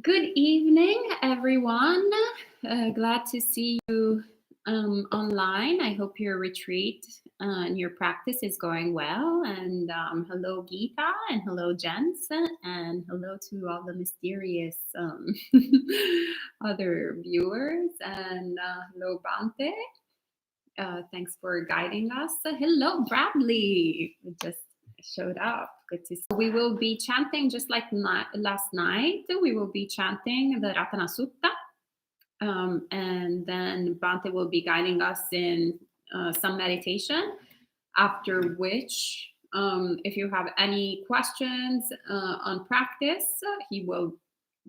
Good evening, everyone. Glad to see you online. I hope your retreat and your practice is going well. And hello, Geeta, and hello, Jens, and hello to all the mysterious other viewers. And hello, Bante. Thanks for guiding us. Hello, Bradley. We just showed up. Good to see. We will be chanting just like last night. We will be chanting the Ratana Sutta. And then Bante will be guiding us in some meditation. After which, if you have any questions on practice, he will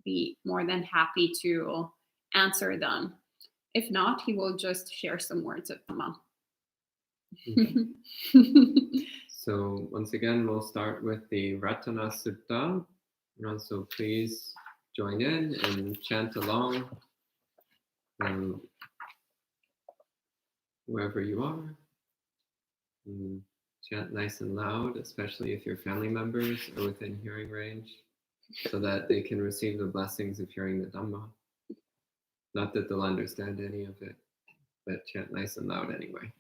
be more than happy to answer them. If not, he will just share some words of Dhamma. Okay. So once again, we'll start with the Ratana Sutta. So please join in and chant along wherever you are. And chant nice and loud, especially if your family members are within hearing range, so that they can receive the blessings of hearing the Dhamma. Not that they'll understand any of it, but chant nice and loud anyway.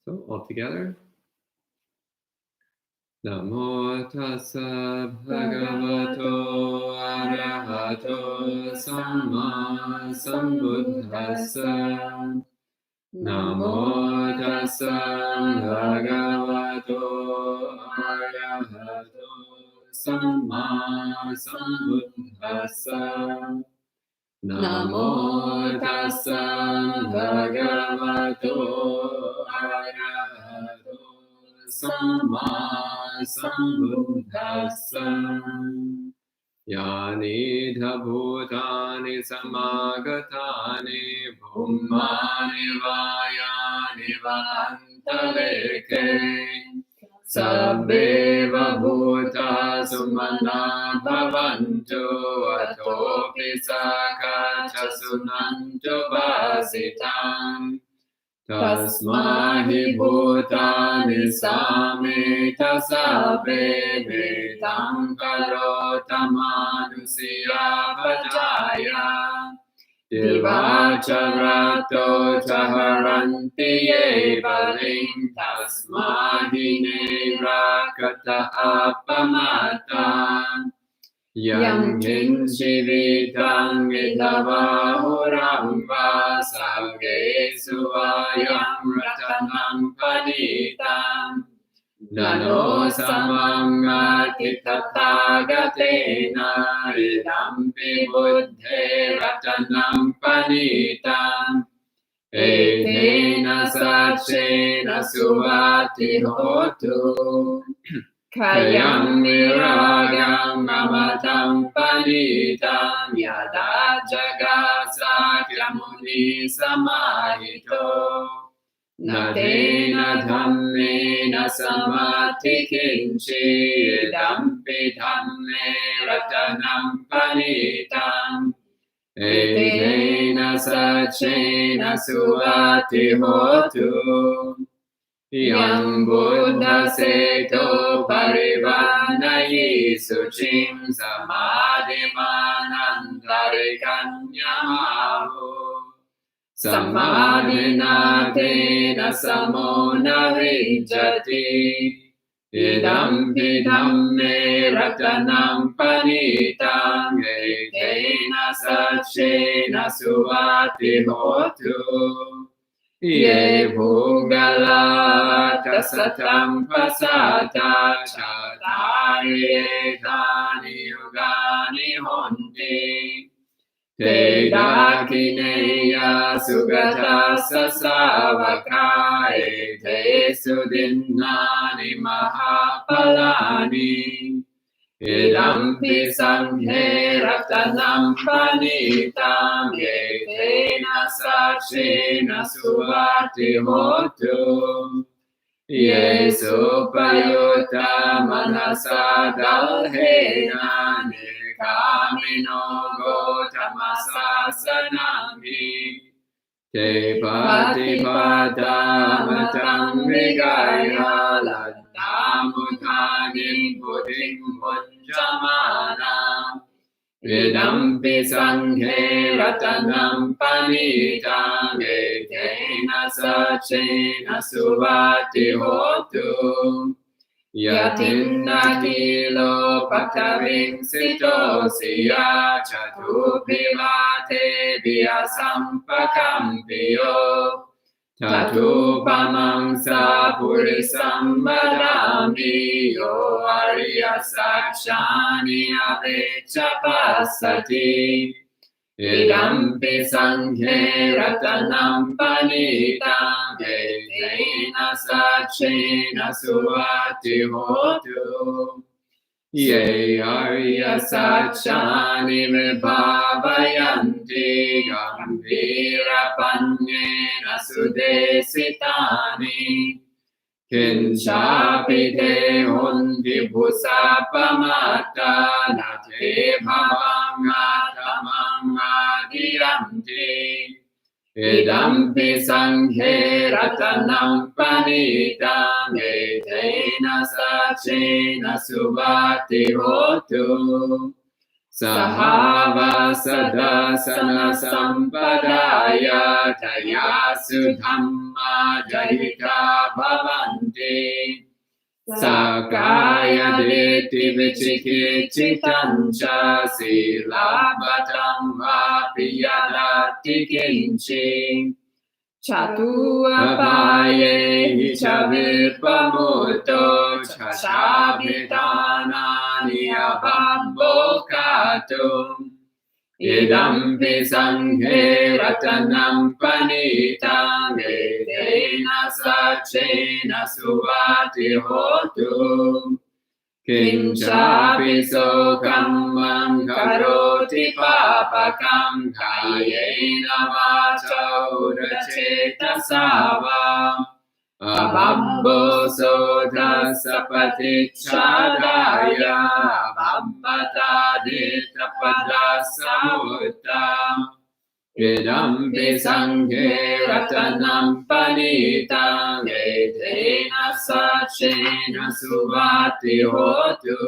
So all together. Namo tassa bhagavato arahato samma sambuddhassa. Namo tassa bhagavato arahato samma sambuddhassa. Namo tassa bhagavato arahato samma sambuddhassa. Yani bhutani samagatani bhummani vayani vantaleke sabbeva bhuta sumana bhavantu atopi sakacha sunantu vasitam. Tasmahi bhutani sameta sabbe vedam karota manusiya bhajaya. Divacharato chaharanti ye baling tasmahi nerakata apamata. Yang kinchivitang idavahuram vasage suvayam ratanam panitam. Nano samangati tathagatena idampi buddhe ratanam panitam. Etena sachena suvati hotu. Kayam viragam amatam panitam yada jagasakya muni samahito. Natena dhammena samati kinchi idampi dhamme ratanam panitam. Etena sachena suvati hotu. Yang Buddha seto parivanayi suchim samadhimanantarikanyamahu. Samadhina tena samona vijjati. Idampi dhamme ratanam panitam etena sachena suvati hotu. Ye bhugala tasatam pasata chatari etani yugani honti. Te dakineya sugata sasavaka ete sudinnani mahapalani. Idampi sanghe ratanam panitam etena sachena suvati hotu. Ye supayuta manasa dalhena nekamino gotamasasanami. Te patipada matam vigaya laddhamuthanim buddhim Jamana Vidampi Sanghe Ratanam Panitam Etena Sachena Suvati Hotu Yatinna Kilo Pataving Sito Siya Chatu Pivate Via Sampakampio Tatu Pamangsa Purisam Badami Yo Arya Sakshani Avecha Pasati Idampi Sanghe Ratanam Panitam Etena Sachena Suvati Hotu Ye Arya Sachani Vibhavayanti Gambhira Panyena Sudesitani Kinchapi Te Hundi Bhusapamata Nate Bhavangatamangadiyanti Idampi Sanghe Ratanam Panitam Etena Sachena Suvati Hotu Sahava Sadasana Sampadaya Tayasu Dhamma Jayita Bhavanti Sakaya Deti Vichikichitancha Silabatam Vapiyadati Kinchi Chatu Apaye Chavipamuto Chashavitanani Abambokatum Idampi Sanghe Ratanam Panitam Etena Sachena Suvati Hotu Kinchapi Sokamam Karoti Papakam Kayena Vacha Uracheta Sava Ababbo Sota Sapati Chadaya Ababbata Ditapada Samutta Idampi Sanghe Ratanam Panitam Etena Sachena Suvati Hotu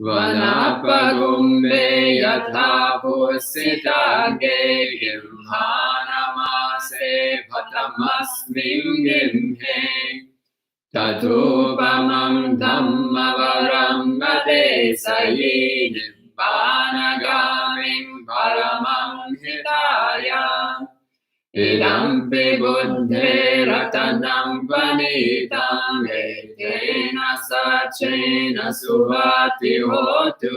Vanapagumbe Yatha Pusitage Gimhanamase Bhatamasmin Gimhe Tatupamam Dhammavaram Vadesayi Nibbanagamim Paramam Hitaya Idampi Buddhe Ratanam Panitam Etena Sachena Suvati Hotu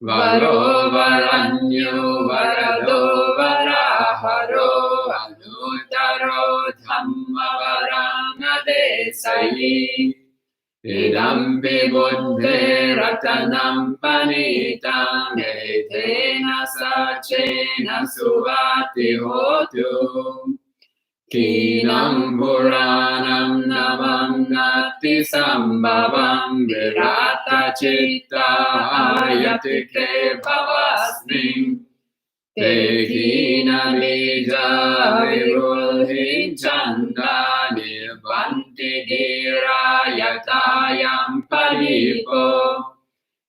Varo Varanyo Varado Varaharo Anutaro Dhammavaram Adesayi Idampi Buddhe Ratanam Panitam Etena Sachena Suvati Hotu Kinam Puranam Navam Nati Sambhavam Virata Chitta Ayatike Bhavasmin Te Kina Bija Virulhi Chanda Nirvanti Gira Yatayam Paripo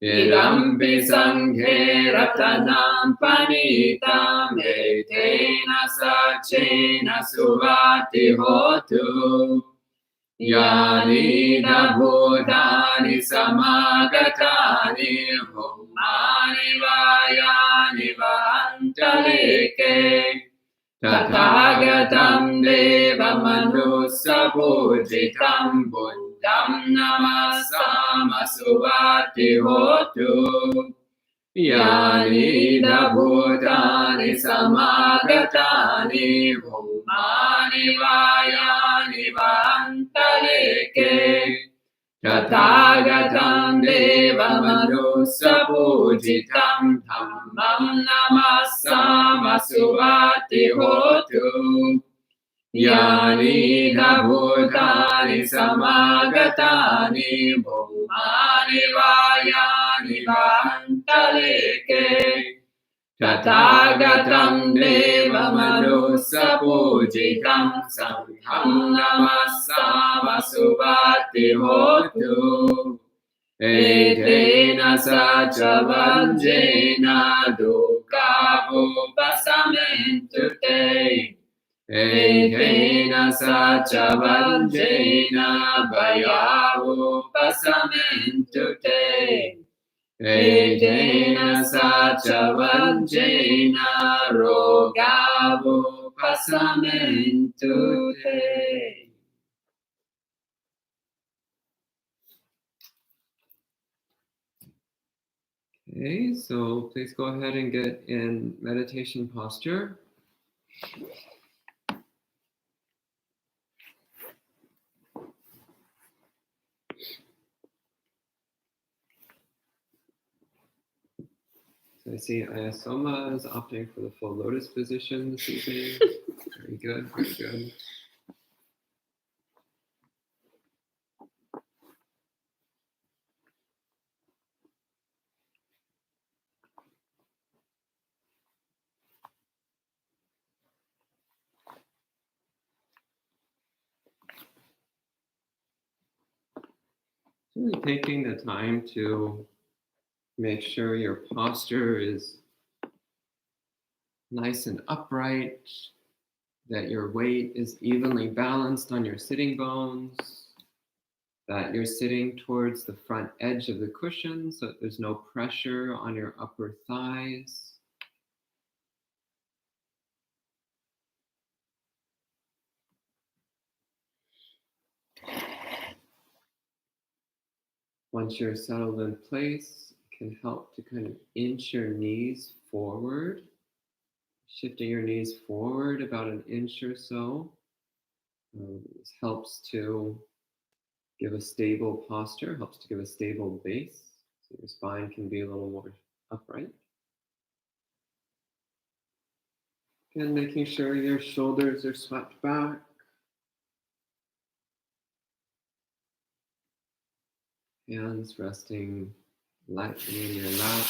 Idampi Sanghe Ratanam Panitam Etena Sachena Suvati Hotu Yani Bhutani Samagatani Humani Vayani Vantaleke Tathagatam Deva Manusa Pujitam Buddham Namasama Suvati Hotu Yani Bhutani Samagatani Humani Vayani Vantaleke Tathagatam Deva Manusa Pujitam Dhammam Namasama Suvati Hotu Yani Bhutani Samagatani Bhumani Vayani Vantaleke Tathagatam Deva Manusa Pujitam Sangham Namassama Suvati Hotu Etena sacha vanjena dukkha upasamentu te. Etena sacha vanjena bhaya upasamentu te. Etena sacha vanjena roga upasamentu te. Okay, so please go ahead and get in meditation posture. So I see Ayasoma is opting for the full lotus position this evening. Very good, very good. Really taking the time to make sure your posture is nice and upright, that your weight is evenly balanced on your sitting bones, that you're sitting towards the front edge of the cushion so that there's no pressure on your upper thighs. Once you're settled in place, it can help to kind of inch your knees forward, shifting your knees forward about an inch or so. This helps to give a stable posture, helps to give a stable base, so your spine can be a little more upright. Again, making sure your shoulders are swept back. Hands resting lightly in your lap.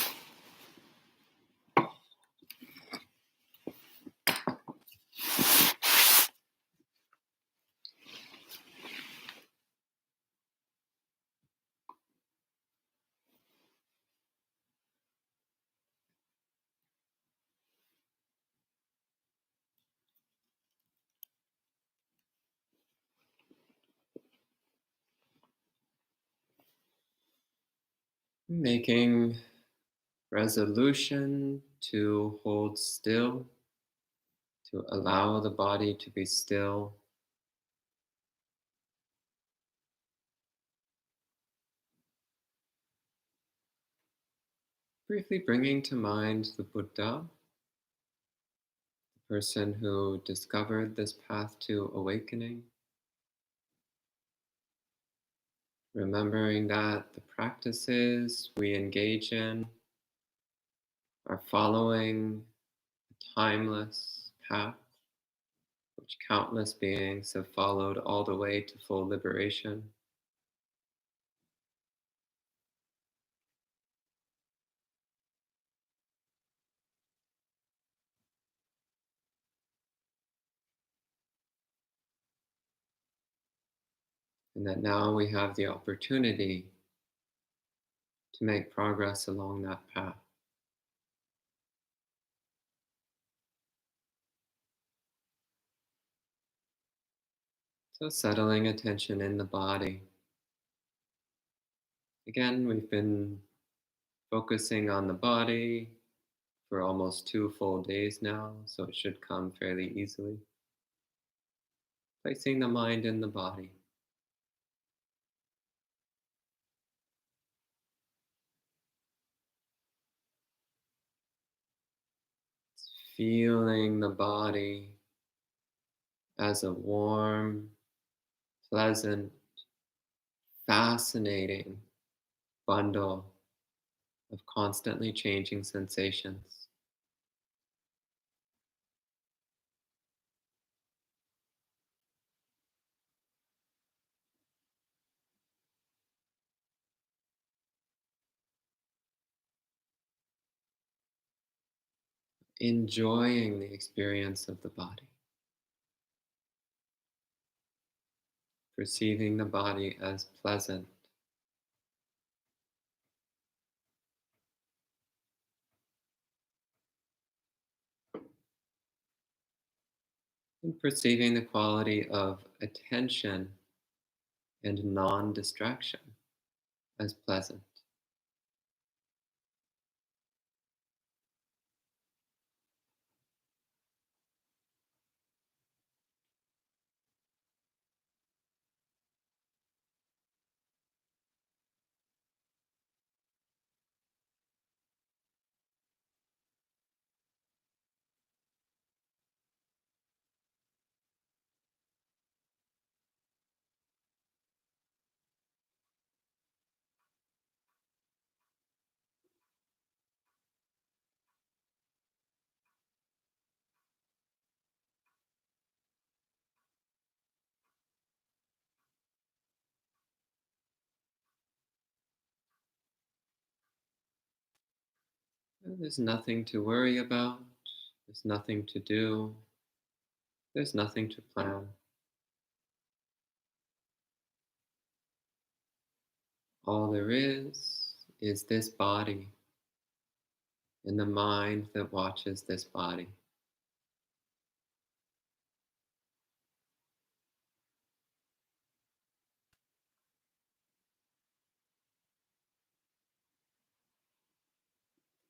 Making resolution to hold still, to allow the body to be still. Briefly bringing to mind the Buddha, the person who discovered this path to awakening. Remembering that the practices we engage in are following a timeless path, which countless beings have followed all the way to full liberation. And that now we have the opportunity to make progress along that path. So settling attention in the body. Again, we've been focusing on the body for almost 2 full days now, so it should come fairly easily. Placing the mind in the body. Feeling the body as a warm, pleasant, fascinating bundle of constantly changing sensations. Enjoying the experience of the body. Perceiving the body as pleasant, And perceiving the quality of attention and non distraction as pleasant. There's nothing to worry about, there's nothing to do, there's nothing to plan. All there is this body and the mind that watches this body.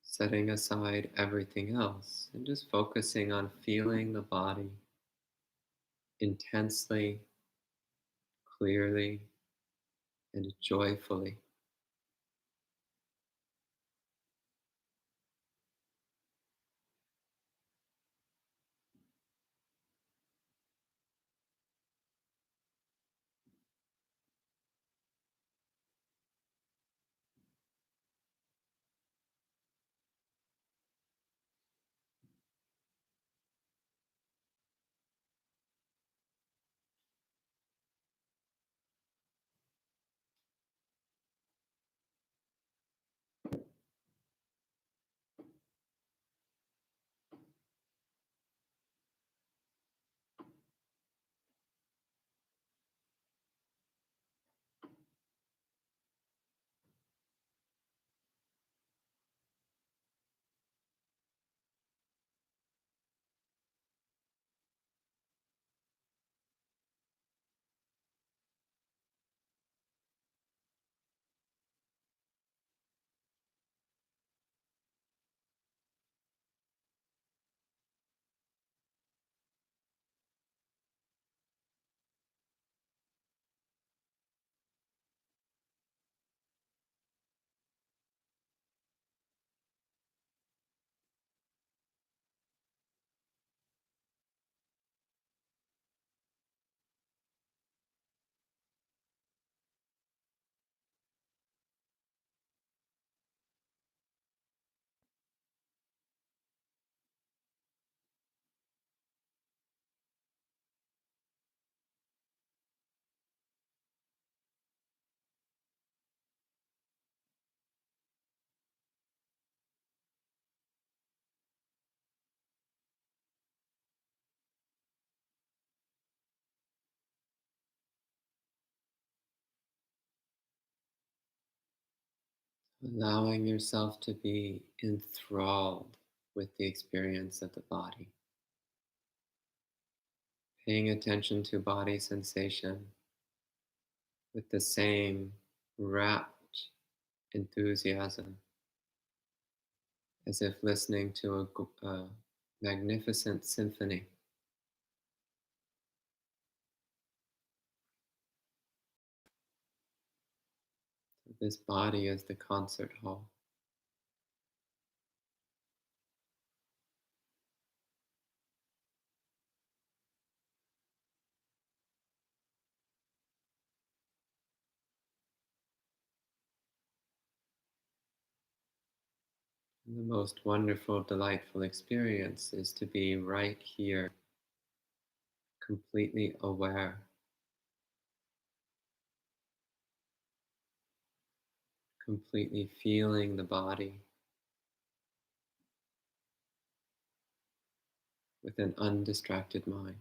Setting aside everything else and just focusing on feeling the body intensely, clearly, and joyfully. Allowing yourself to be enthralled with the experience of the body. Paying attention to body sensation with the same rapt enthusiasm as if listening to a magnificent symphony. This body is the concert hall. And the most wonderful, delightful experience is to be right here, completely aware, completely feeling the body with an undistracted mind.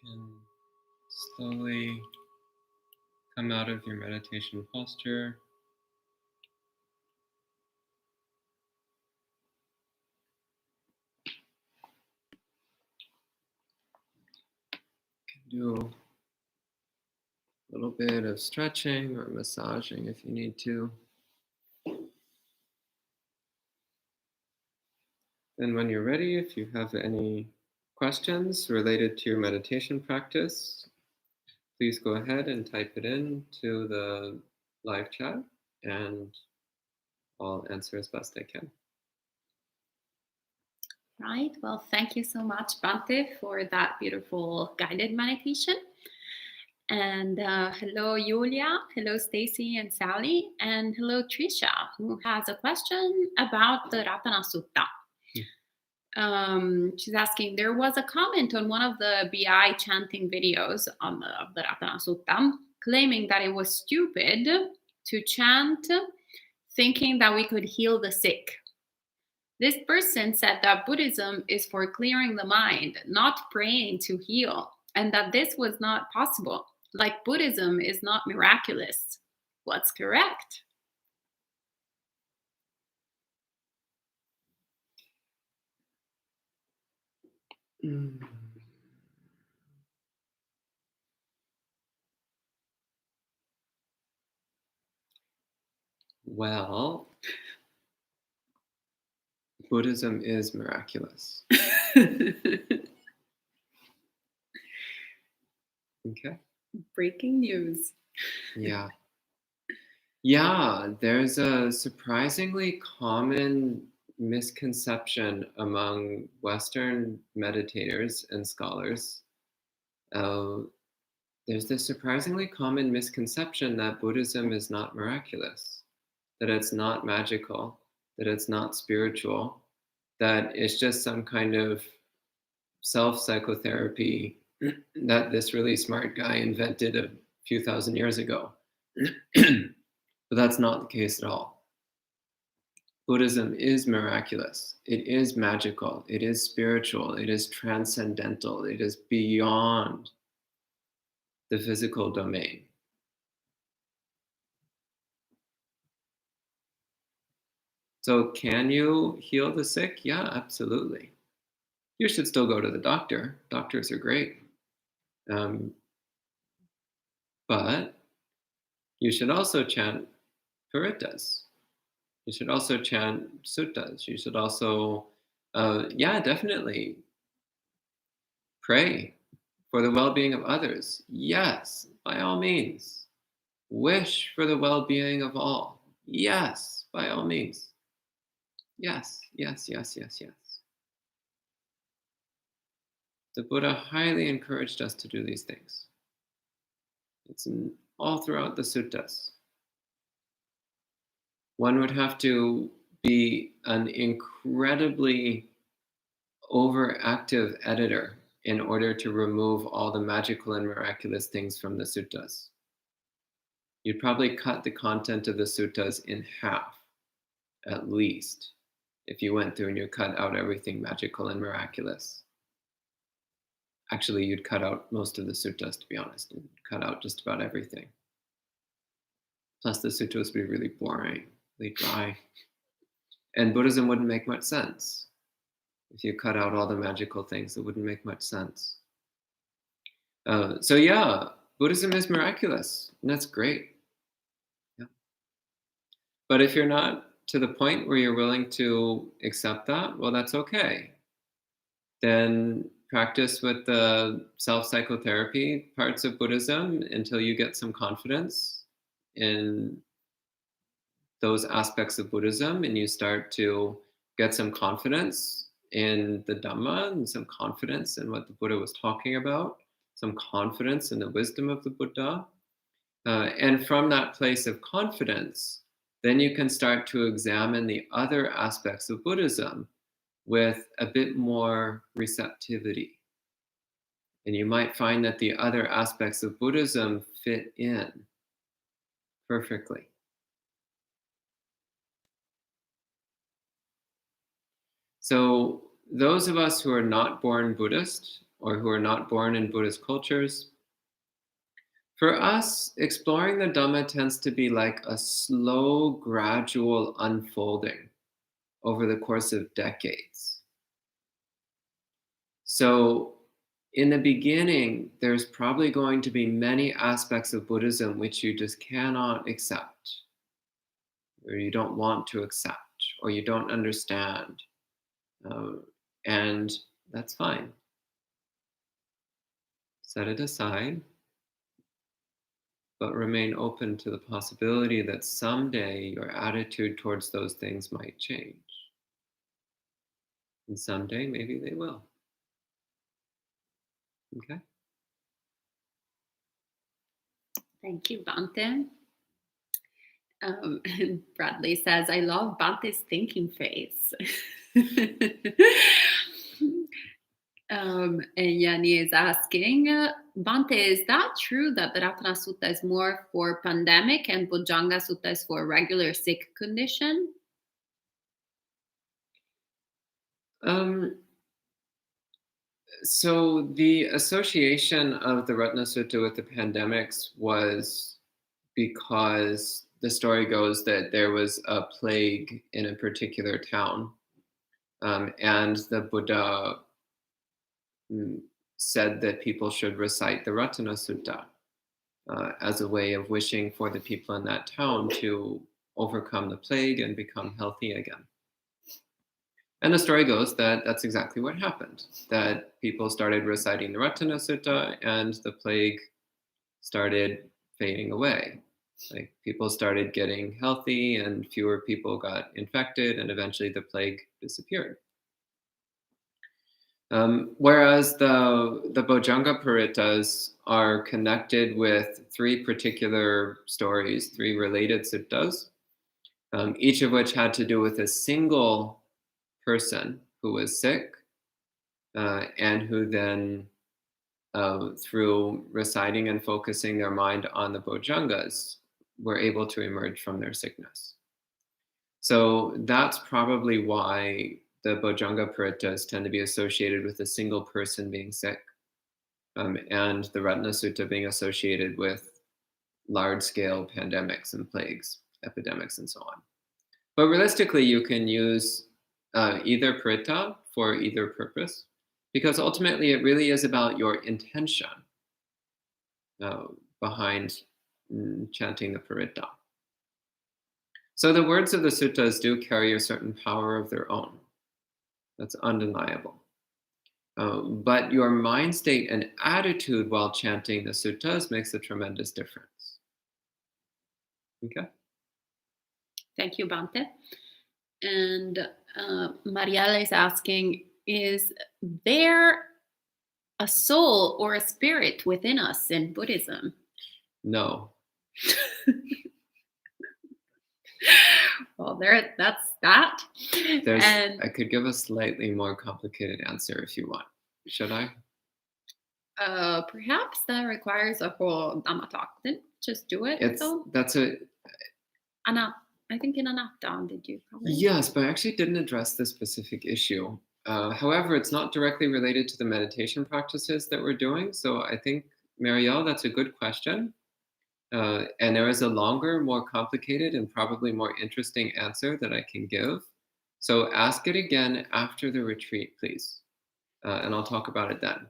can slowly come out of your meditation posture. You can do a little bit of stretching or massaging if you need to. And when you're ready, if you have any questions related to your meditation practice, please go ahead and type it in to the live chat and I'll answer as best I can. Right. Well, thank you so much, Bante, for that beautiful guided meditation. And hello, Yulia. Hello, Stacy and Sally. And hello, Trisha, who has a question about the Ratana Sutta. She's asking, there was a comment on one of the BI chanting videos on the Ratana Sutta claiming that it was stupid to chant thinking that we could heal the sick. This person said that Buddhism is for clearing the mind, not praying to heal, and that this was not possible. Like Buddhism is not miraculous. What's correct? Well, Buddhism is miraculous. Okay. Breaking news. Yeah. Yeah, there's a surprisingly common misconception among Western meditators and scholars. There's this surprisingly common misconception that Buddhism is not miraculous, that it's not magical, that it's not spiritual, that it's just some kind of self-psychotherapy that this really smart guy invented a few thousand years ago. But that's not the case at all. Buddhism is miraculous. It is magical. It is spiritual. It is transcendental. It is beyond the physical domain. So can you heal the sick? Yeah, absolutely. You should still go to the doctor. Doctors are great. But you should also chant paritas. You should also chant suttas. You should also, definitely pray for the well-being of others. Yes, by all means. Wish for the well-being of all. Yes, by all means. Yes, yes, yes, yes, yes. The Buddha highly encouraged us to do these things. It's all throughout the suttas. One would have to be an incredibly overactive editor in order to remove all the magical and miraculous things from the suttas. You'd probably cut the content of the suttas in half, at least, if you went through and you cut out everything magical and miraculous. Actually, you'd cut out most of the suttas, to be honest, and cut out just about everything. Plus, the suttas would be really boring, really dry. And Buddhism wouldn't make much sense. If you cut out all the magical things, it wouldn't make much sense. So yeah, Buddhism is miraculous, and that's great. Yeah. But if you're not to the point where you're willing to accept that, well, that's okay. Then practice with the self-psychotherapy parts of Buddhism until you get some confidence in those aspects of Buddhism and you start to get some confidence in the Dhamma and some confidence in what the Buddha was talking about, some confidence in the wisdom of the Buddha. And from that place of confidence, then you can start to examine the other aspects of Buddhism with a bit more receptivity. And you might find that the other aspects of Buddhism fit in perfectly. So those of us who are not born Buddhist or who are not born in Buddhist cultures. For us, exploring the Dhamma tends to be like a slow, gradual unfolding over the course of decades. So, in the beginning, there's probably going to be many aspects of Buddhism which you just cannot accept, or you don't want to accept, or you don't understand. And that's fine. Set it aside, but remain open to the possibility that someday your attitude towards those things might change. And someday, maybe they will. Okay? Thank you, Bante. And Bradley says, I love Bante's thinking face. And Yanni is asking, Bante, is that true that the Ratana Sutta is more for pandemic and Bojjhanga Sutta is for regular sick condition? So the association of the Ratana Sutta with the pandemics was because the story goes that there was a plague in a particular town, and the Buddha said that people should recite the Ratana Sutta as a way of wishing for the people in that town to overcome the plague and become healthy again. And the story goes that that's exactly what happened, that people started reciting the Ratana Sutta and the plague started fading away. Like people started getting healthy and fewer people got infected, and eventually the plague disappeared. Whereas the Bojjhanga Paritas are connected with three particular stories, three related suttas, each of which had to do with a single person who was sick and who then, through reciting and focusing their mind on the Bojjhangas, were able to emerge from their sickness. So that's probably why the Bojjhanga Paritas tend to be associated with a single person being sick, and the Ratana Sutta being associated with large-scale pandemics and plagues, epidemics, and so on. But realistically, you can use either parita for either purpose, because ultimately it really is about your intention behind chanting the parita. So the words of the suttas do carry a certain power of their own. That's undeniable. But your mind state and attitude while chanting the suttas makes a tremendous difference. Okay? Thank you, Bante. And Marielle is asking, is there a soul or a spirit within us in Buddhism? No. Well, that's that. I could give a slightly more complicated answer if you want. Should I? Perhaps that requires a whole Dhamma talk. Then just do it. I think in Anatta, did you probably? Yes, but I actually didn't address this specific issue. However, it's not directly related to the meditation practices that we're doing. So I think, Marielle, that's a good question. And there is a longer, more complicated, and probably more interesting answer that I can give. So ask it again after the retreat, please. And I'll talk about it then.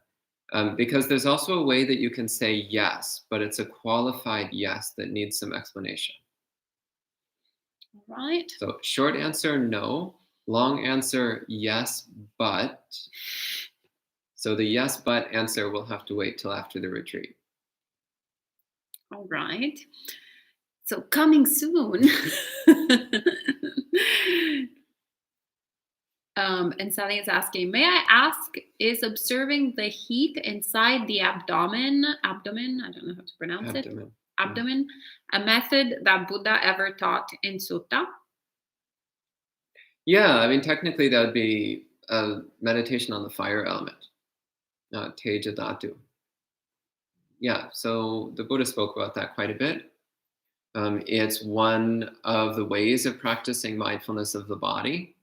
Because there's also a way that you can say yes, but it's a qualified yes that needs some explanation. All right. So short answer, no. Long answer, yes, but. So the yes, but answer will have to wait till after the retreat. All right. So coming soon. And Sally is asking, may I ask, is observing the heat inside the abdomen, I don't know how to pronounce it, a method that Buddha ever taught in sutta? Yeah, I mean, technically that would be a meditation on the fire element, Teja Dhatu. Yeah, so the Buddha spoke about that quite a bit. It's one of the ways of practicing mindfulness of the body.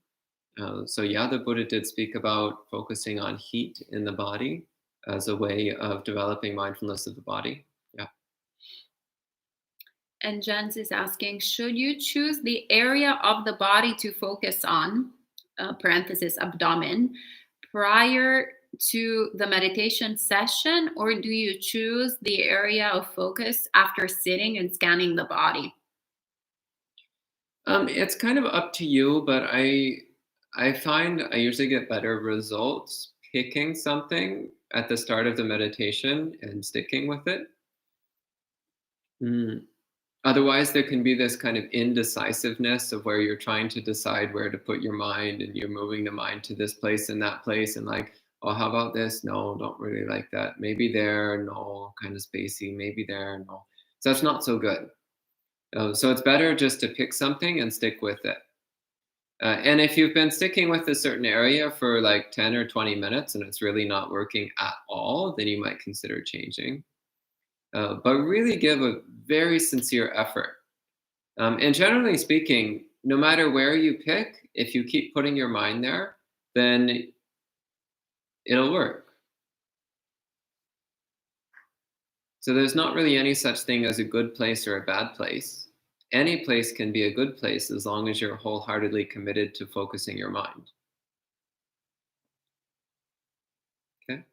So yeah, the Buddha did speak about focusing on heat in the body as a way of developing mindfulness of the body. Yeah. And Jens is asking, should you choose the area of the body to focus on, parenthesis, abdomen, prior to the meditation session, or do you choose the area of focus after sitting and scanning the body? It's kind of up to you, but I find I usually get better results picking something at the start of the meditation and sticking with it. Mm. Otherwise, there can be this kind of indecisiveness of where you're trying to decide where to put your mind and you're moving the mind to this place and that place and like, oh, how about this? No, don't really like that. Maybe there, no, kind of spacey. Maybe there, no. So that's not so good. So it's better just to pick something and stick with it. And if you've been sticking with a certain area for like 10 or 20 minutes and it's really not working at all, then you might consider changing. But really give a very sincere effort. And generally speaking, no matter where you pick, if you keep putting your mind there, then it'll work. So there's not really any such thing as a good place or a bad place. Any place can be a good place as long as you're wholeheartedly committed to focusing your mind. Okay?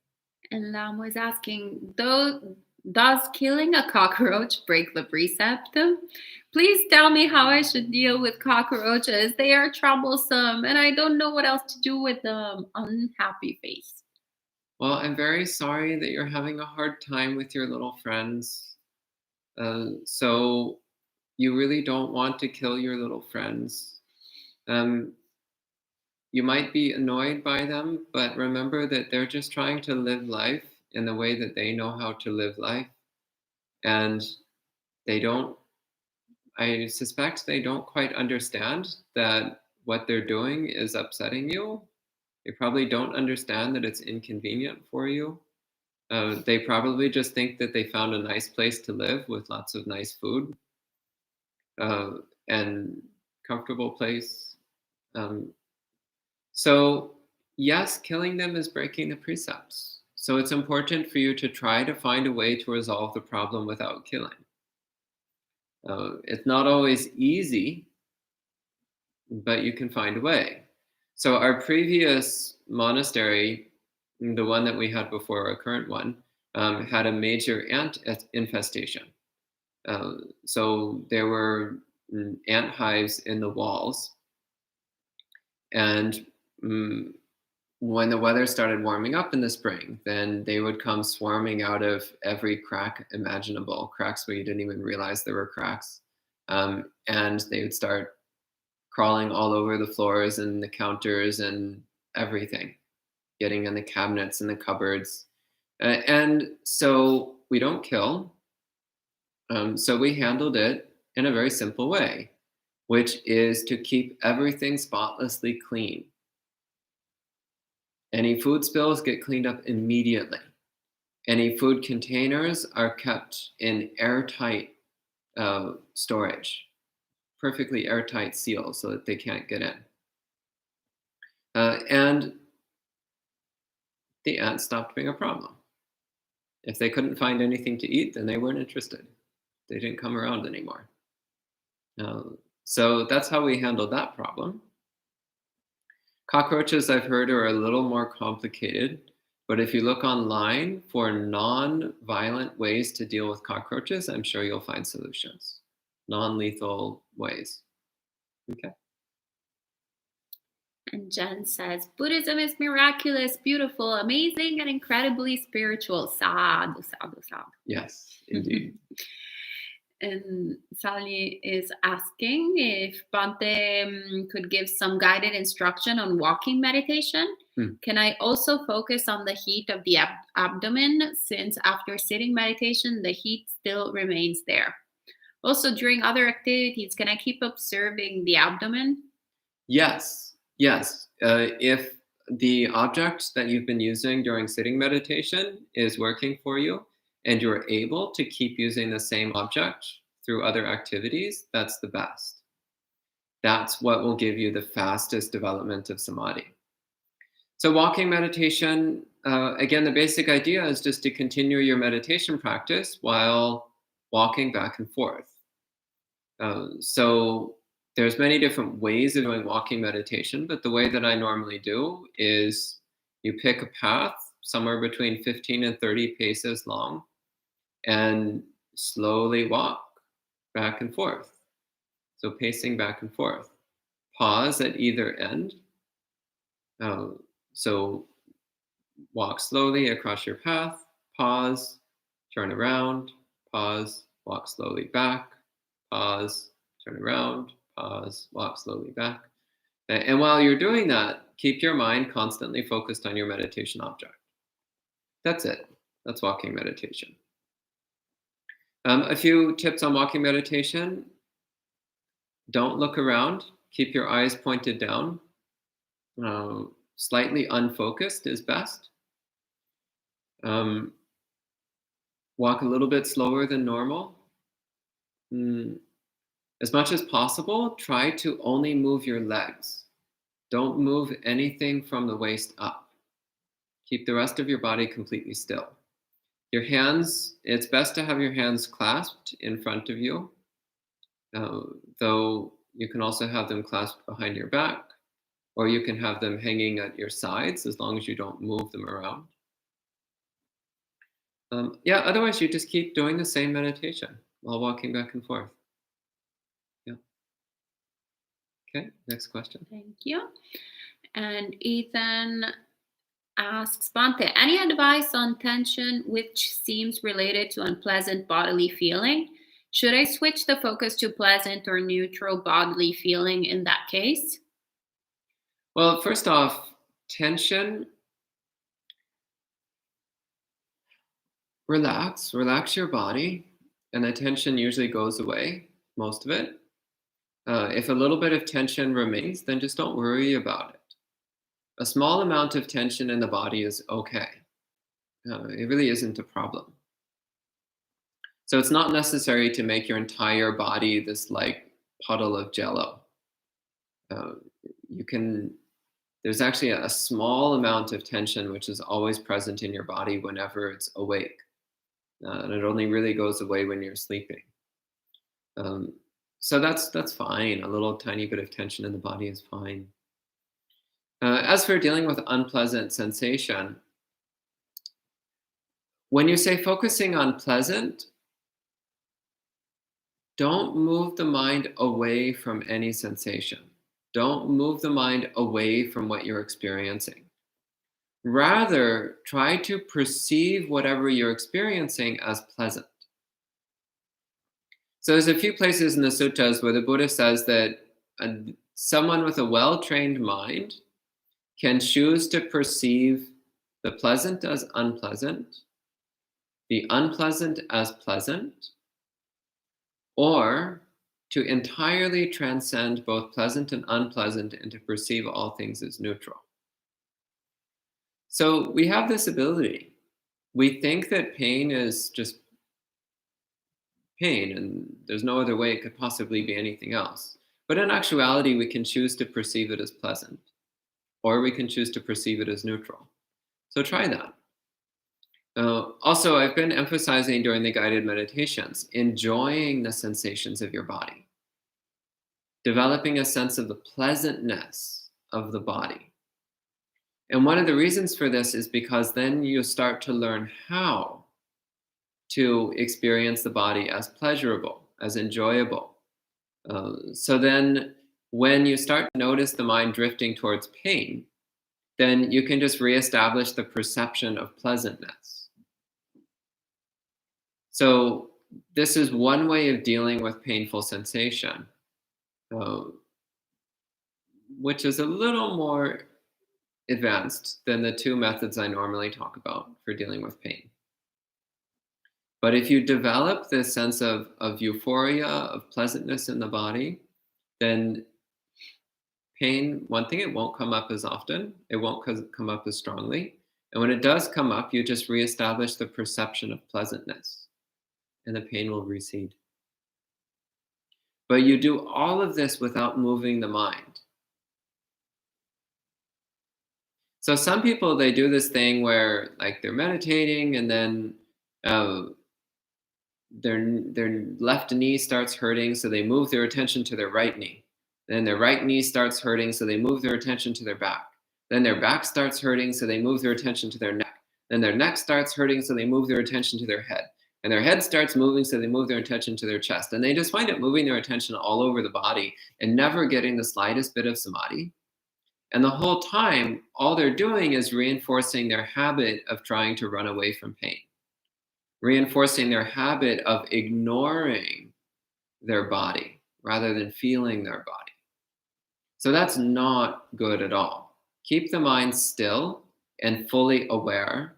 And Lam was asking, though, does killing a cockroach break the precept? Please tell me how I should deal with cockroaches. They are troublesome and I don't know what else to do with them. Unhappy face. Well, I'm very sorry that you're having a hard time with your little friends. So you really don't want to kill your little friends. You might be annoyed by them, but remember that they're just trying to live life in the way that they know how to live life. And they don't, I suspect they don't quite understand that what they're doing is upsetting you. They probably don't understand that it's inconvenient for you. They probably just think that they found a nice place to live with lots of nice food uh, and comfortable place. Um, so, yes, killing them is breaking the precepts. So it's important for you to try to find a way to resolve the problem without killing. It's not always easy, but you can find a way. So our previous monastery, the one that we had before our current one, had a major ant infestation. So there were ant hives in the walls. And when the weather started warming up in the spring, then they would come swarming out of every crack imaginable, cracks where you didn't even realize there were cracks. And they would start crawling all over the floors and the counters and everything, getting in the cabinets and the cupboards. And so we don't kill. So we handled it in a very simple way, which is to keep everything spotlessly clean. Any food spills get cleaned up immediately. Any food containers are kept in airtight storage, perfectly airtight seals so that they can't get in. And the ants stopped being a problem. If they couldn't find anything to eat, then they weren't interested. They didn't come around anymore. So that's how we handled that problem. Cockroaches, I've heard, are a little more complicated, but if you look online for non-violent ways to deal with cockroaches, I'm sure you'll find solutions. Non-lethal ways. Okay. And Jen says, Buddhism is miraculous, beautiful, amazing, and incredibly spiritual. Sadhu, sadhu, sadhu. Yes, indeed. And Sally is asking if Bante could give some guided instruction on walking meditation. Can I also focus on the heat of the abdomen, since after sitting meditation, the heat still remains there? Also, during other activities, can I keep observing the abdomen? Yes, yes. If the object that you've been using during sitting meditation is working for you, and you're able to keep using the same object through other activities, that's the best. That's what will give you the fastest development of samadhi. So walking meditation, again, the basic idea is just to continue your meditation practice while walking back and forth. So there's many different ways of doing walking meditation, but the way that I normally do is you pick a path somewhere between 15 and 30 paces long and slowly walk back and forth. So pacing back and forth. Pause at either end. So walk slowly across your path, pause, turn around, pause, walk slowly back, pause, turn around, pause, walk slowly back. And while you're doing that, keep your mind constantly focused on your meditation object. That's it. That's walking meditation. A few tips on walking meditation. Don't look around. Keep your eyes pointed down. Slightly unfocused is best. Walk a little bit slower than normal. As much as possible, try to only move your legs. Don't move anything from the waist up. Keep the rest of your body completely still. Your hands, it's best to have your hands clasped in front of you, though you can also have them clasped behind your back, or you can have them hanging at your sides as long as you don't move them around. Otherwise you just keep doing the same meditation while walking back and forth. Yeah. Okay, next question. Thank you. And Ethan asks, Bhante, any advice on tension which seems related to unpleasant bodily feeling? Should I switch the focus to pleasant or neutral bodily feeling in that case? Well, first off, tension, relax your body, and the tension usually goes away, most of it. If a little bit of tension remains, then just don't worry about it. A small amount of tension in the body is okay. It really isn't a problem. So it's not necessary to make your entire body this like puddle of jello. There's actually a small amount of tension which is always present in your body whenever it's awake. And it only really goes away when you're sleeping. So that's fine. A little tiny bit of tension in the body is fine. As for dealing with unpleasant sensation, when you say focusing on pleasant, don't move the mind away from any sensation. Don't move the mind away from what you're experiencing. Rather, try to perceive whatever you're experiencing as pleasant. So there's a few places in the suttas where the Buddha says that someone with a well-trained mind can choose to perceive the pleasant as unpleasant, the unpleasant as pleasant, or to entirely transcend both pleasant and unpleasant and to perceive all things as neutral. So we have this ability. We think that pain is just pain and there's no other way it could possibly be anything else. But in actuality, we can choose to perceive it as pleasant, or we can choose to perceive it as neutral. So try that. Also, I've been emphasizing during the guided meditations, enjoying the sensations of your body, developing a sense of the pleasantness of the body. And one of the reasons for this is because then you start to learn how to experience the body as pleasurable, as enjoyable. So then when you start to notice the mind drifting towards pain, then you can just reestablish the perception of pleasantness. So this is one way of dealing with painful sensation, which is a little more advanced than the two methods I normally talk about for dealing with pain. But if you develop this sense of euphoria, of pleasantness in the body, then pain, one thing, it won't come up as often. It won't come up as strongly. And when it does come up, you just reestablish the perception of pleasantness and the pain will recede. But you do all of this without moving the mind. So some people, they do this thing where like they're meditating and then uh, their left knee starts hurting, so they move their attention to their right knee. Then their right knee starts hurting, so they move their attention to their back. Then their back starts hurting, so they move their attention to their neck. Then their neck starts hurting, so they move their attention to their head. And their head starts moving, so they move their attention to their chest. And they just wind up moving their attention all over the body and never getting the slightest bit of samadhi. And the whole time, all they're doing is reinforcing their habit of trying to run away from pain, reinforcing their habit of ignoring their body rather than feeling their body. So that's not good at all. Keep the mind still and fully aware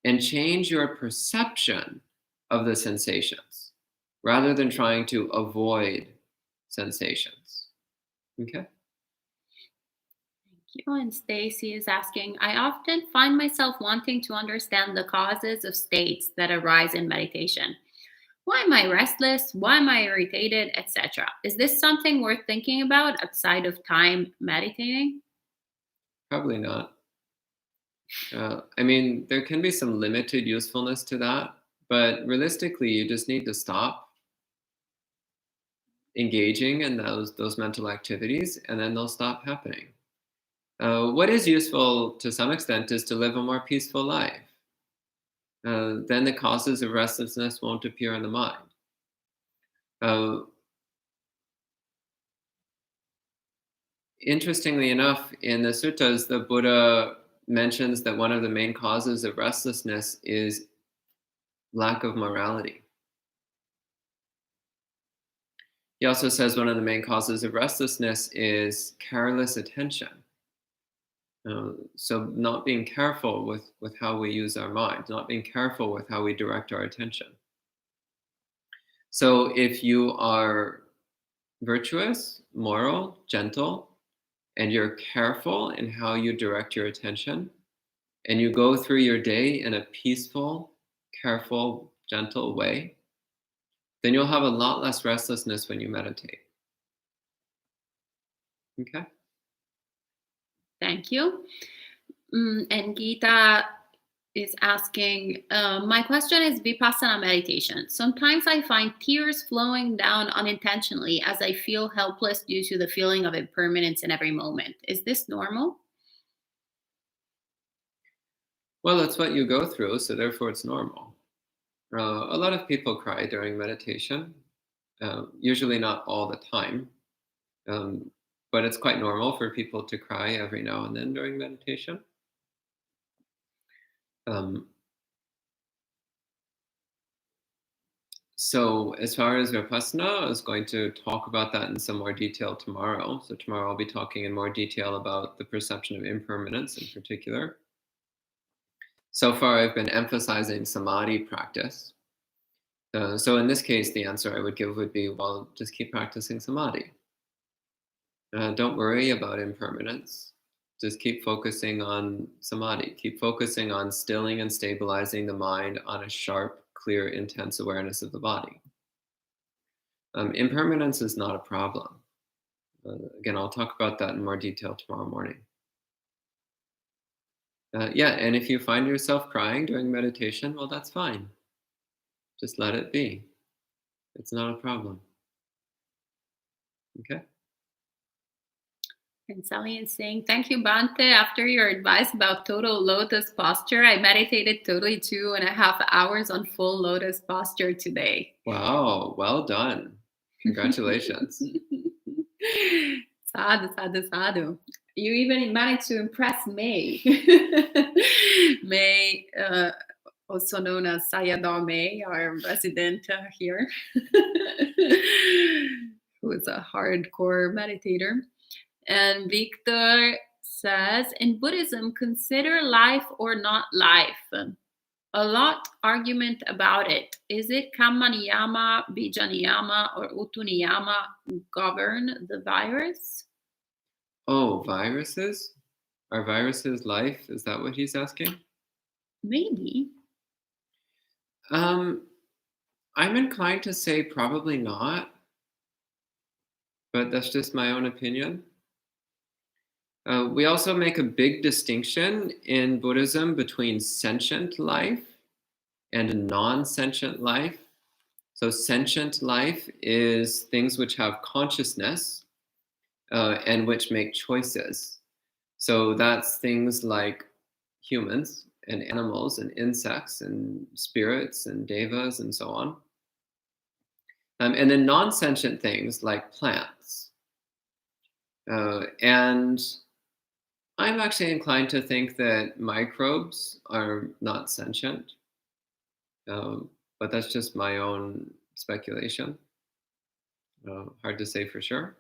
and change your perception of the sensations rather than trying to avoid sensations. Okay? Thank you. And Stacy is asking, I often find myself wanting to understand the causes of states that arise in meditation. Why am I restless? Why am I irritated, etc.? Is this something worth thinking about outside of time meditating? Probably not. I mean, there can be some limited usefulness to that, but realistically, you just need to stop engaging in those mental activities, and then they'll stop happening. What is useful to some extent is to live a more peaceful life. Then the causes of restlessness won't appear in the mind. Uh, Interestingly enough, in the suttas, the Buddha mentions that one of the main causes of restlessness is lack of morality. He also says one of the main causes of restlessness is careless attention. So not being careful with how we use our mind, not being careful with how we direct our attention. So if you are virtuous, moral, gentle, and you're careful in how you direct your attention, and you go through your day in a peaceful, careful, gentle way, then you'll have a lot less restlessness when you meditate. Okay? Thank you. And Geeta is asking, my question is Vipassana meditation. Sometimes I find tears flowing down unintentionally as I feel helpless due to the feeling of impermanence in every moment. Is this normal? Well, it's what you go through, so therefore it's normal. A lot of people cry during meditation, usually not all the time, but it's quite normal for people to cry every now and then during meditation. So as far as Vipassana, I was going to talk about that in some more detail tomorrow. So tomorrow I'll be talking in more detail about the perception of impermanence in particular. So far I've been emphasizing samadhi practice. So in this case, the answer I would give would be, well, just keep practicing samadhi. Don't worry about impermanence. Just keep focusing on samadhi. Keep focusing on stilling and stabilizing the mind on a sharp, clear, intense awareness of the body. Impermanence is not a problem. Again, I'll talk about that in more detail tomorrow morning. Yeah, and if you find yourself crying during meditation, well, that's fine. Just let it be. It's not a problem. Okay? And Sally is saying, thank you, Bante. After your advice about total lotus posture, I meditated totally 2.5 hours on full lotus posture today. Wow, well done. Congratulations. Sadhu, sadhu, sadhu. You even managed to impress May. May, also known as Sayadaw May, our resident here, who is a hardcore meditator. And Victor says, in Buddhism, consider life or not life. A lot argument about it. Is it Kamma Niyama, Bija Niyama, or Utu Niyama govern the virus? Oh, viruses? Are viruses life? Is that what he's asking? Maybe. I'm inclined to say probably not, but that's just my own opinion. We also make a big distinction in Buddhism between sentient life and non-sentient life. So sentient life is things which have consciousness and which make choices. So that's things like humans and animals and insects and spirits and devas and so on. And then non-sentient things like plants. And I'm actually inclined to think that microbes are not sentient, but that's just my own speculation. Hard to say for sure.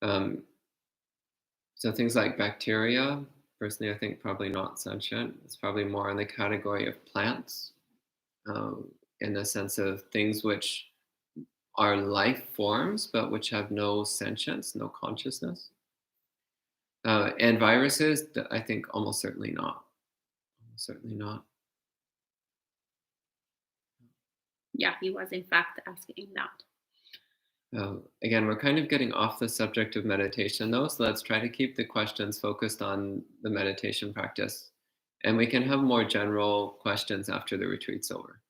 Um, so things like bacteria, personally, I think probably not sentient. It's probably more in the category of plants, in the sense of things which are life forms, but which have no sentience, no consciousness. And viruses, I think almost certainly not. Almost certainly not. Yeah, he was in fact asking that. Again, we're kind of getting off the subject of meditation, though, so let's try to keep the questions focused on the meditation practice. And we can have more general questions after the retreat's over.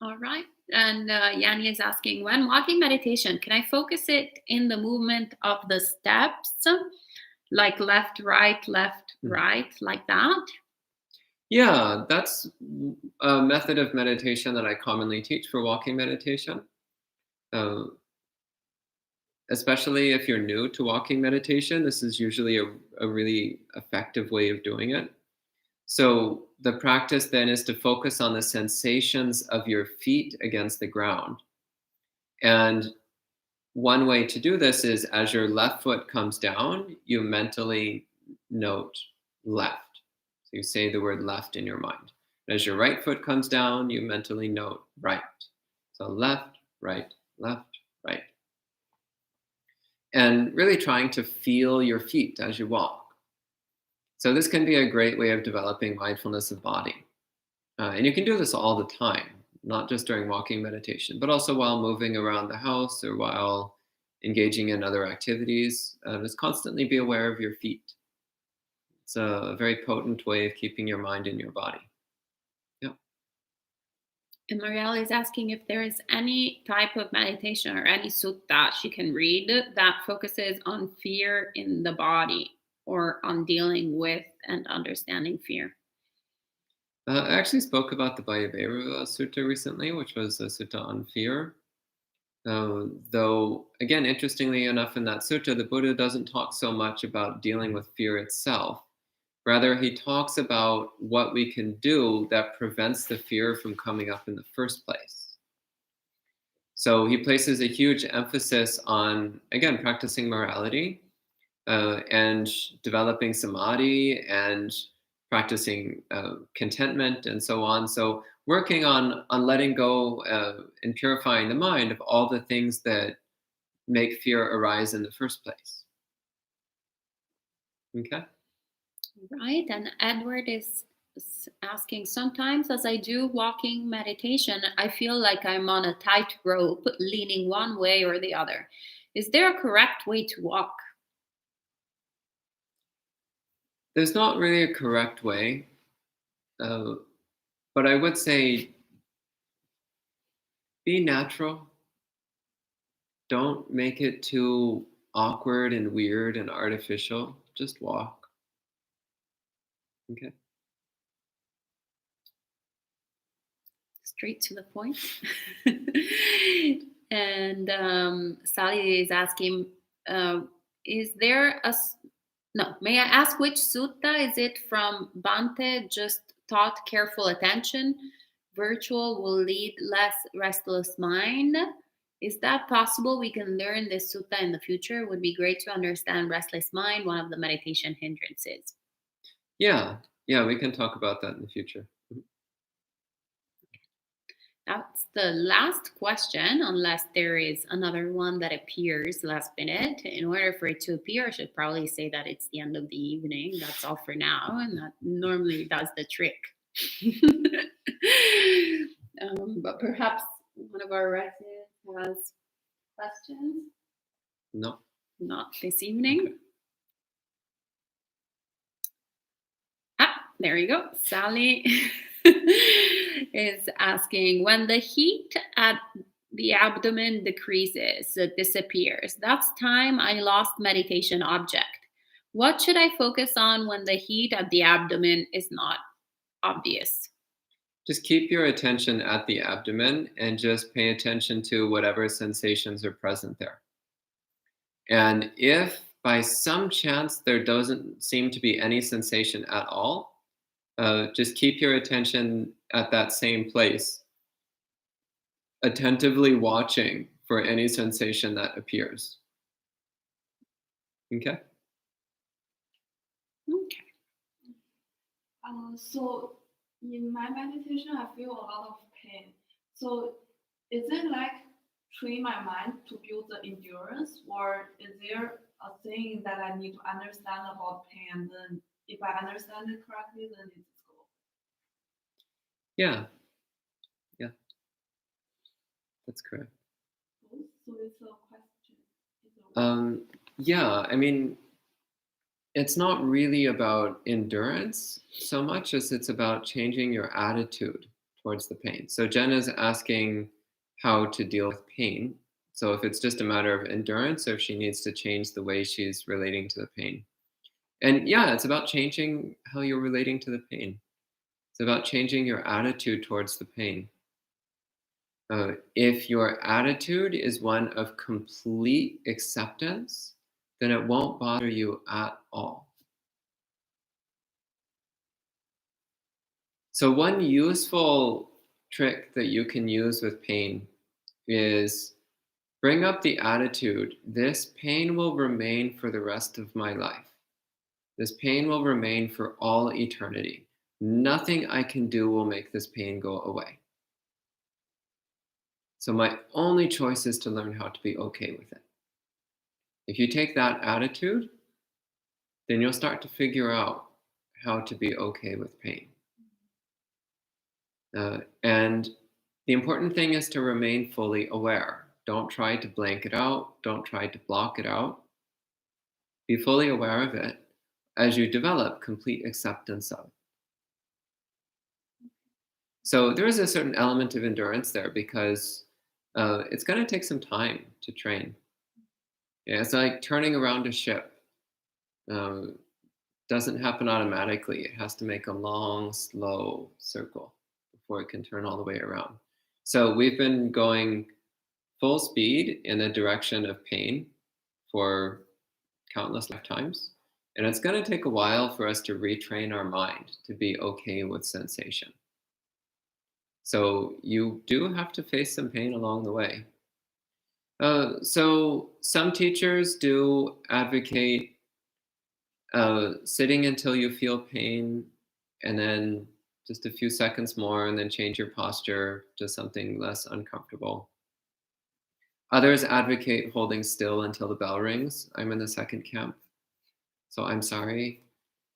All right. And Yanni is asking, when walking meditation, can I focus it in the movement of the steps, like left, right, like that? Yeah, that's a method of meditation that I commonly teach for walking meditation. Especially if you're new to walking meditation, this is usually a really effective way of doing it. So the practice then is to focus on the sensations of your feet against the ground. And one way to do this is as your left foot comes down, you mentally note left. So you say the word left in your mind. And as your right foot comes down, you mentally note right. So left, right, right. And really trying to feel your feet as you walk. So this can be a great way of developing mindfulness of body. And you can do this all the time, not just during walking meditation, but also while moving around the house or while engaging in other activities. Just constantly be aware of your feet. It's a very potent way of keeping your mind in your body. Yeah. And Marielle is asking if there is any type of meditation or any sutta she can read that focuses on fear in the body or on dealing with and understanding fear. I actually spoke about the Vayavera Sutta recently, which was a sutta on fear. Though, again, interestingly enough, in that sutta, the Buddha doesn't talk so much about dealing with fear itself. Rather, he talks about what we can do that prevents the fear from coming up in the first place. So he places a huge emphasis on, again, practicing morality and developing samadhi and practicing contentment and so on. So working on letting go and purifying the mind of all the things that make fear arise in the first place. Okay. Right. And Edward is asking, sometimes as I do walking meditation, I feel like I'm on a tightrope leaning one way or the other. Is there a correct way to walk? There's not really a correct way, but I would say be natural. Don't make it too awkward and weird and artificial. Just walk. Okay. Straight to the point. And Sally is asking, is there a no, may I ask which sutta is it from? Bhante just taught careful attention. Virtual will lead less restless mind. Is that possible? We can learn this sutta in the future. It would be great to understand restless mind, one of the meditation hindrances. Yeah, we can talk about that in the future. That's the last question, unless there is another one that appears last minute. In order for it to appear, I should probably say that it's the end of the evening. That's all for now, and that normally does the trick. But perhaps one of our residents has questions? No. Not this evening. Okay. there you go. Sally is asking, when the heat at the abdomen decreases, disappears, that's time I lost meditation object. What should I focus on when the heat at the abdomen is not obvious? Just keep your attention at the abdomen and just pay attention to whatever sensations are present there. And if by some chance there doesn't seem to be any sensation at all, just keep your attention at that same place, attentively watching for any sensation that appears. Okay? Okay. So in my meditation, I feel a lot of pain. So is it like train my mind to build the endurance, or is there a thing that I need to understand about pain, and then if I understand it correctly, then it's cool? Yeah. That's correct. So it's a question. Yeah, I mean, it's not really about endurance so much as it's about changing your attitude towards the pain. So Jen is asking how to deal with pain. So if it's just a matter of endurance or if she needs to change the way she's relating to the pain. And yeah, it's about changing how you're relating to the pain. It's about changing your attitude towards the pain. If your attitude is one of complete acceptance, then it won't bother you at all. So one useful trick that you can use with pain is bring up the attitude, this pain will remain for the rest of my life. This pain will remain for all eternity. Nothing I can do will make this pain go away. So my only choice is to learn how to be okay with it. If you take that attitude, then you'll start to figure out how to be okay with pain. And the important thing is to remain fully aware. Don't try to blank it out. Don't try to block it out. Be fully aware of it as you develop complete acceptance of it. So there is a certain element of endurance there because it's going to take some time to train. Yeah, it's like turning around a ship. Doesn't happen automatically. It has to make a long, slow circle before it can turn all the way around. So we've been going full speed in the direction of pain for countless lifetimes. And it's going to take a while for us to retrain our mind to be okay with sensation. So you do have to face some pain along the way. So some teachers do advocate sitting until you feel pain and then just a few seconds more and then change your posture to something less uncomfortable. Others advocate holding still until the bell rings. I'm in the second camp. So I'm sorry.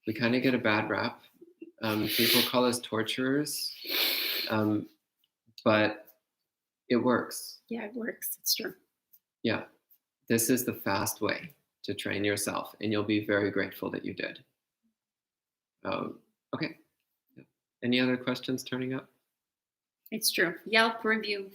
We kind of get a bad rap. People call us torturers. But it works. Yeah, it works. It's true. Yeah. This is the fast way to train yourself, and you'll be very grateful that you did. Okay. Any other questions turning up? It's true. Yelp review.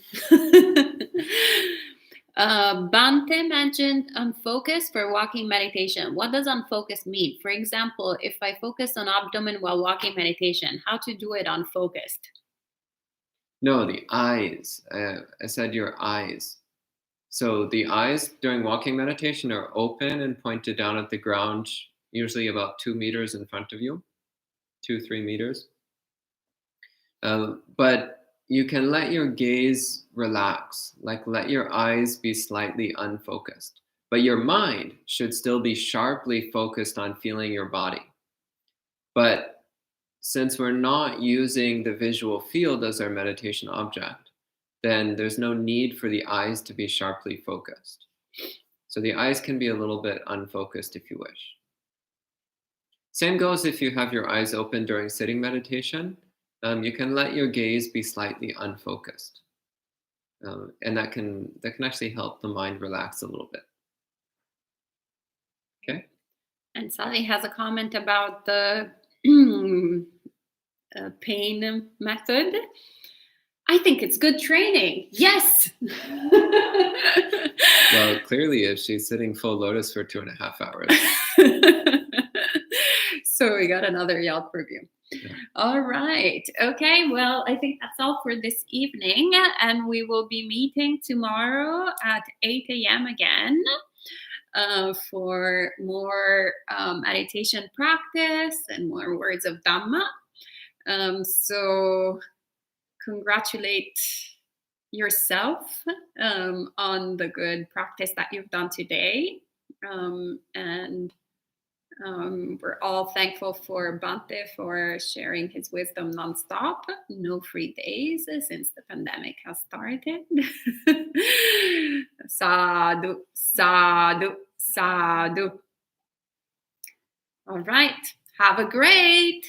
Bante mentioned unfocus for walking meditation. What does unfocus mean? For example, if I focus on abdomen while walking meditation, how to do it unfocused? No, the eyes. I said your eyes. So the eyes during walking meditation are open and pointed down at the ground, usually about 2 meters in front of you, 2-3 meters. But you can let your gaze relax, like let your eyes be slightly unfocused. But your mind should still be sharply focused on feeling your body. But since we're not using the visual field as our meditation object, then there's no need for the eyes to be sharply focused. So the eyes can be a little bit unfocused if you wish. Same goes if you have your eyes open during sitting meditation. You can let your gaze be slightly unfocused. And that can actually help the mind relax a little bit. Okay? And Sally has a comment about the pain method. I think it's good training. Yes. Well, clearly, if she's sitting full lotus for 2.5 hours. So we got another Yelp review. Yeah. All right. Okay. Well, I think that's all for this evening. And we will be meeting tomorrow at 8 a.m. again for more meditation practice and more words of Dhamma. So congratulate yourself on the good practice that you've done today. And we're all thankful for Bhante for sharing his wisdom nonstop. No free days since the pandemic has started. Sadhu, sadhu, sadhu. All right. Have a great.